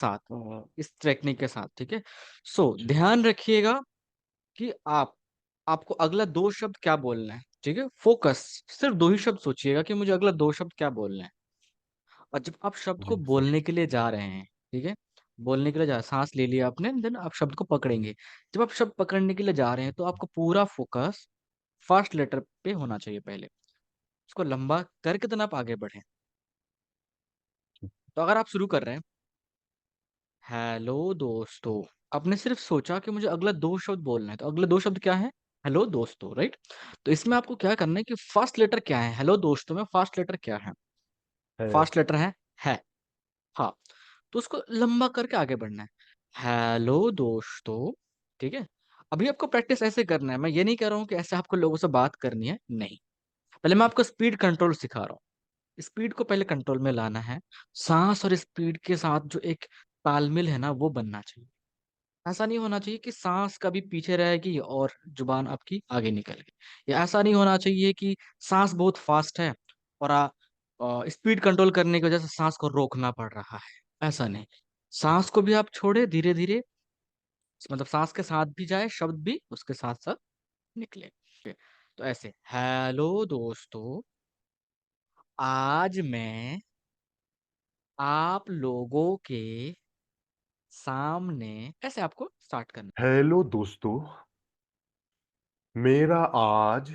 साथ इस टेक्निक के साथ, ठीक है? सो ध्यान रखिएगा कि आपको अगला 2 शब्द क्या बोलना है, ठीक है? फोकस सिर्फ 2 ही शब्द सोचिएगा कि मुझे अगला 2 शब्द क्या बोलना है। और जब आप शब्द को जी सर। बोलने के लिए जा रहे हैं, ठीक है? बोलने के लिए जा साँस ले लिया आपने, देन आप शब्द को पकड़ेंगे। जब आप शब्द पकड़ने के लिए जा रहे हैं, तो आपको पूरा फोकस फर्स्ट लेटर पे होना चाहिए पहले। उसको लंबा करके देन आप आगे बढ़ें। तो अगर आप शुरू कर रहे हैं, हेलो दोस्तों, आपने सिर्फ सोचा कि मुझे अगला 2 शब्द बोलना है, तो अगले 2 शब्द क्या हैं? हेलो दोस्तों, राइट? तो इसमें आपको क्या करना है कि फर्स्ट लेटर क्या है? हेलो दोस्तों में फर्स्ट लेटर क्या है? है। फर्स्ट लेटर है। हाँ, तो उसको लंबा करके आगे बढ़ना है। हेलो दोस्तों, ठीक है? अभी आपको प्रैक्टिस ऐसे करना है, मैं ये नहीं कह रहा हूँ कि ऐसे आपको लोगों से बात करनी है, नहीं। पहले मैं आपको स्पीड कंट्रोल सिखा रहा हूँ। स्पीड को पहले कंट्रोल में लाना है। साँस और स्पीड के साथ जो एक तालमेल है ना, वो बनना चाहिए। ऐसा नहीं होना चाहिए कि साँस कभी पीछे रहेगी और ज़ुबान आपकी आगे निकल गई। या ऐसा नहीं होना चाहिए कि साँस बहुत फ़ास्ट है और स्पीड कंट्रोल करने की वज़ह से साँस को रोकना पड़ रहा है, ऐसा नहीं। साँस को भी आप छोड़े धीरे-धीरे, मतलब साँस के साथ भी जाए, शब्द भी उसके साथ-साथ निकले। तो ऐसे, हेलो दोस्तों, आज मैं आप लोगों के सामने, ऐसे आपको स्टार्ट करना। हेलो दोस्तों, मेरा आज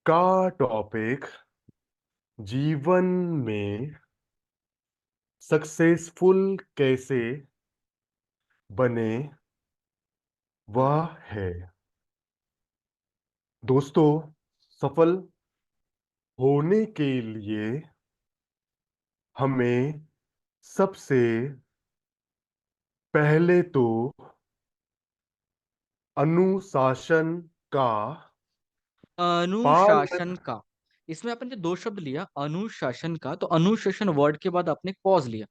का टॉपिक जीवन में सक्सेसफुल कैसे बने वह है। दोस्तों, सफल होने के लिए हमें सबसे पहले तो अनुशासन का पालन। अनुशासन का, इसमें आपने जो 2 शब्द लिया अनुशासन का, तो अनुशासन वर्ड के बाद आपने पॉज़ लिया।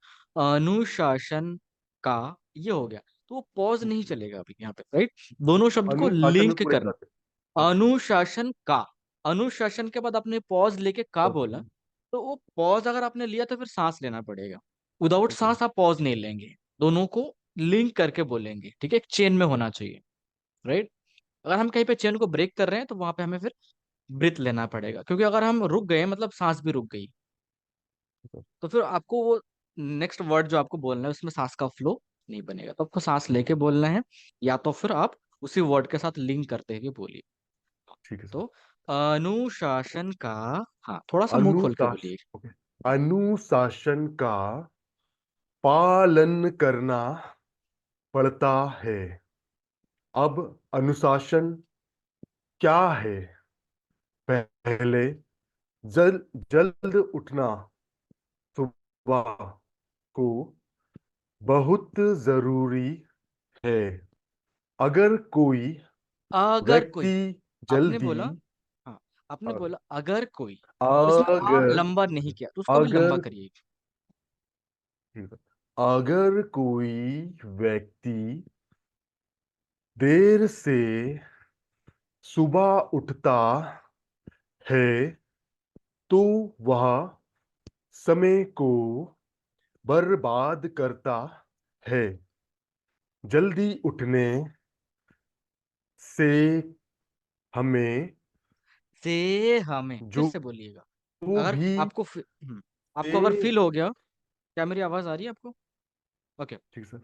अनुशासन का, ये हो गया। तो वो पॉज़ नहीं चलेगा अभी यहाँ पे, राइट? दोनों शब्द को अनुशासन में लिंक पूरे करना। जाते। अच्छा। अनुशासन का, अनुशासन के बाद आपने पॉज़ लेके का ओके। बोला, तो वो पॉज़ अगर आपने लिया तो फिर साँस लेना पड़ेगा। Without okay. साँस आप पॉज़ नहीं लेंगे। दोनों को लिंक करके बोलेंगे, ठीक है? एक चेन में होना चाहिए, राइट? अगर हम कहीं पे चेन को ब्रेक कर रहे हैं, तो वहाँ पे हमें फिर ब्रीथ लेना पड़ेगा, क्योंकि अगर हम रुक गए मतलब साँस भी रुक गई, तो फिर आपको वो नेक्स्ट वर्ड जो आपको बोलना है उसमें साँस का फ्लो नहीं बनेगा। तो आपको साँस लेके बोलना है, या तो फिर आप उसी वर्ड के साथ लिंक करते हुए बोलिए। ठीक है सर। तो अनुशासन का, हाँ, थोड़ा-सा मुँह खोल के अनुशासन। बोलिए। ओके। अनुशासन का पालन करना पड़ता है। अब अनुशासन क्या है? पहले जल जल्द उठना सुबह को बहुत जरूरी है। अगर कोई अगर कोई, व्यक्ति आपने जल्दी बोला, हाँ, आपने अ- बोला अगर कोई, और इसमें अगर लंबा नहीं किया, तो उसको भी लंबा अगर करिए। अगर कोई व्यक्ति देर से सुबह उठता है तो वह समय को बर्बाद करता है। जल्दी उठने से हमें से हमें, फिर जो से बोलिएगा। अगर भी आपको आपको अगर से। फ़ील हो गया, क्या मेरी आवाज़ आ रही है आपको? ओके। ठीक सर।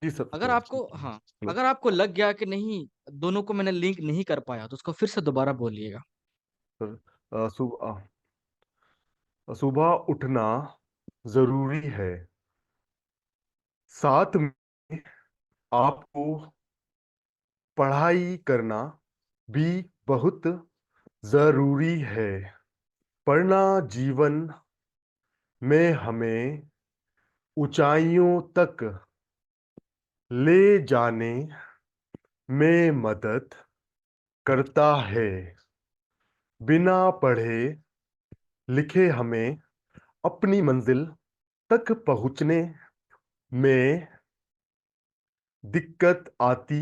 जी सर अगर सर। आपको, हाँ, हेलो अगर आपको लग गया कि नहीं, दोनों को मैंने लिंक नहीं कर पाया, तो उसको फिर से दोबारा बोलिएगा। सर। सुबह उठना जरूरी है। साथ में आपको पढ़ाई करना भी बहुत जरूरी है। पढ़ना जीवन में हमें ऊंचाइयों तक ले जाने में मदद करता है। बिना पढ़े लिखे हमें अपनी मंजिल तक पहुंचने में दिक्कत आती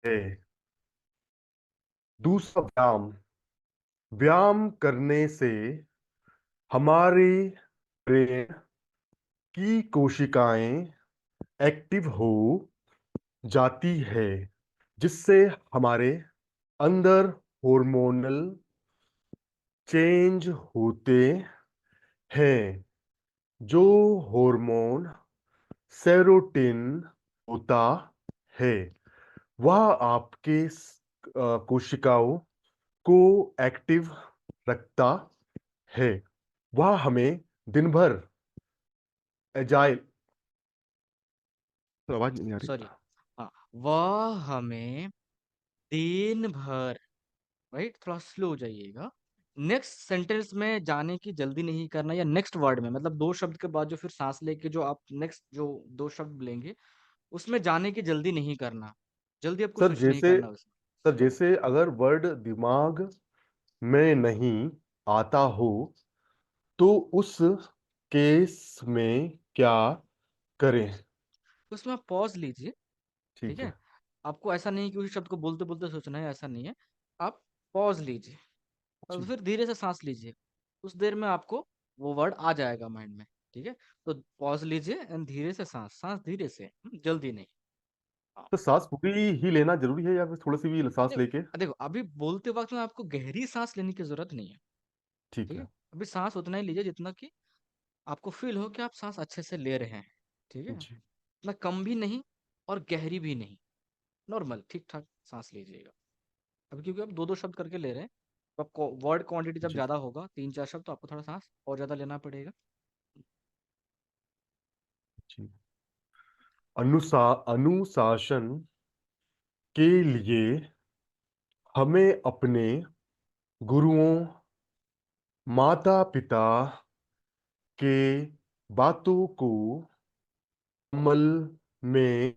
है। दूसरा, व्यायाम। व्यायाम करने से हमारे ब्रेन की कोशिकाएं एक्टिव हो जाती है, जिससे हमारे अंदर हार्मोनल चेंज होते हैं। जो हार्मोन सेरोटिन होता है, वह आपके कोशिकाओं को एक्टिव रखता है। वह हमें दिन भर एजाइल। तो आवाज नहीं आ रही। सॉरी। हाँ, वह हमें दिन भर, राइट, थोड़ा स्लो हो जाइएगा। नेक्स्ट सेंटेंस में जाने की जल्दी नहीं करना, या नेक्स्ट वर्ड में, मतलब दो शब्द के बाद जो फिर सांस लेके जो आप नेक्स्ट जो दो शब्द लेंगे, उसमें जाने की जल्दी नहीं करना। जल्दी आपको सर स्विच नहीं जैसे करना उसमें। सर जैसे अगर वर्ड दिमाग में नहीं आता हो, तो उस केस में क्या करें? उसमें आप पॉज लीजिए। ठीक ठीक है। है। आपको ऐसा नहीं कि उसी शब्द को बोलते बोलते सोचना है, ऐसा नहीं है। आप पॉज लीजिए और जी। फिर धीरे से सांस लीजिए। उस देर में आपको वो वर्ड आ जाएगा माइंड में। ठीक है। तो पॉज लीजिए एंड धीरे से सांस, सांस धीरे से, जल्दी नहीं। हाँ। तो सांस पूरी ही लेना जरूरी है या फिर थोड़ी सी भी सांस नहीं, लेके? देखो, अभी बोलते वक्त में आपको गहरी सांस लेने की जरूरत नहीं है। ठीक ठीक है। है। अभी सांस उतना ही लीजिए जितना कि आपको फील हो कि आप सांस अच्छे से ले रहे हैं। ठीक है। जी। ना कम भी नहीं और गहरी भी नहीं, नॉर्मल ठीक ठाक सांस लीजिएगा। अभी क्योंकि आप दो दो शब्द करके ले रहे हैं, तो आपको वर्ड क्वांटिटी जब जी। ज्यादा होगा, तीन चार शब्द, तो आपको थोड़ा सांस और ज्यादा लेना पड़ेगा। जी। अनुशासन के लिए हमें अपने गुरुओं, माता पिता के बातों को अमल में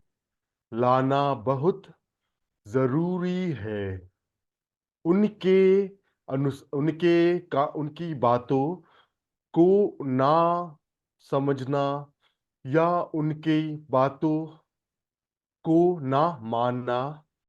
लाना बहुत जरूरी है। उनके उनके का उनकी बातों को ना समझना या उनकी बातों को ना मानना